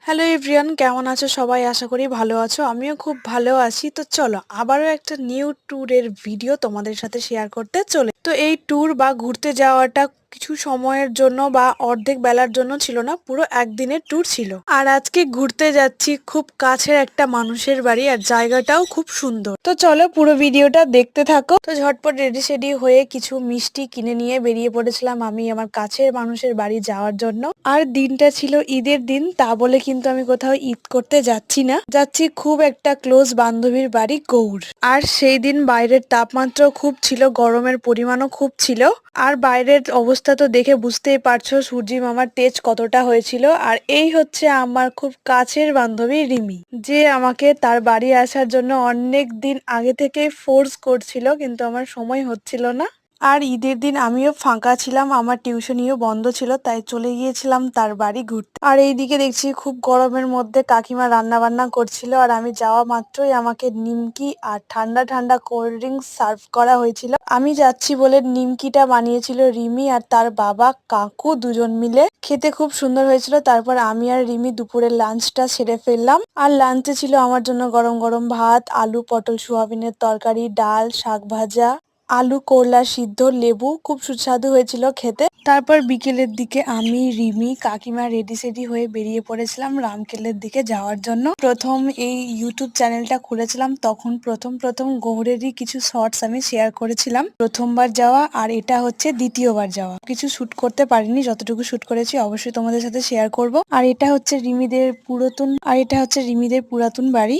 Hello everyone, কেমন আছো সবাই? আশা করি ভালো আছো। আমিও খুব ভালো আছি। তো চলো আবারও একটা নিউ ট্যুরের ভিডিও তোমাদের সাথে শেয়ার করতে তো এই ট্যুর বা ঘুরতে যাওয়াটা কিছু সময়ের জন্য বা অর্ধেক বেলার জন্য ছিল না, পুরো একদিনের ট্যুর ছিল। আর আজকে ঘুরতে যাচ্ছি খুব কাছের একটা মানুষের বাড়ি, আর জায়গাটাও খুব সুন্দর। তো চলো পুরো ভিডিওটা দেখতে থাকো। তো ঝটপট রেডি সেডি হয়ে কিছু মিষ্টি কিনে নিয়ে বেরিয়ে পড়েছিলাম আমি আমার কাছের মানুষের বাড়ি যাওয়ার জন্য। আর দিনটা ছিল ঈদের দিন, তা বলে কিন্তু আমি কোথাও ঈদ করতে যাচ্ছি না, যাচ্ছি খুব একটা ক্লোজ বান্ধবীর বাড়ি গৌড়। আর সেই দিন বাইরের তাপমাত্রাও খুব ছিল, গরমের পরিমাণও খুব ছিল। আর বাইরের অবস্থা তো দেখে বুঝতেই পারছো সূর্যি মামার তেজ কতটা হয়েছিল। আর এই হচ্ছে আমার খুব কাছের বান্ধবী রিমি, যে আমাকে তার বাড়ি আসার জন্য অনেক দিন আগে থেকে ফোর্স করছিল, কিন্তু আমার সময় হচ্ছিল না। আর ঈদের দিন আমিও ফাঁকা ছিলাম, আমার টিউশনিও বন্ধ ছিল, তাই চলে গিয়েছিলাম তার বাড়ি ঘুরতে। আর এইদিকে দেখছি খুব গরমের মধ্যে কাকিমা রান্না বান্না করছিল, আর আমি যাওয়া মাত্রই আমাকে নিমকি আর ঠান্ডা ঠান্ডা কোল্ড ড্রিঙ্কস সার্ভ করা হয়েছিল। আমি যাচ্ছি বলে নিমকিটা বানিয়েছিল রিমি আর তার বাবা কাকু দুজন মিলে। খেতে খুব সুন্দর হয়েছিল। তারপর আমি আর রিমি দুপুরের লাঞ্চটা সেরে ফেললাম। আর লাঞ্চে ছিল আমার জন্য গরম গরম ভাত, আলু পটল সোয়াবিনের তরকারি, ডাল, শাক ভাজা, আলু করলা সিদ্ধ, লেবু, খুব সুস্বাদু হয়েছিল খেতে। তারপর বিকেলের দিকে আমি রিমি কাকিমা রেডি সেডি হয়ে বেরিয়ে পড়েছিলাম রামকেলের দিকে যাওয়ার জন্য। প্রথম এই ইউটিউব চ্যানেলটা খুলেছিলাম তখন প্রথম প্রথম গৌড়েরই কিছু শর্টস আমি শেয়ার করেছিলাম। প্রথমবার যাওয়া আর এটা হচ্ছে দ্বিতীয়বার যাওয়া। কিছু শুট করতে পারিনি, যতটুকু শুট করেছি অবশ্যই তোমাদের সাথে শেয়ার করব। আর এটা হচ্ছে রিমিদের পুরাতন বাড়ি।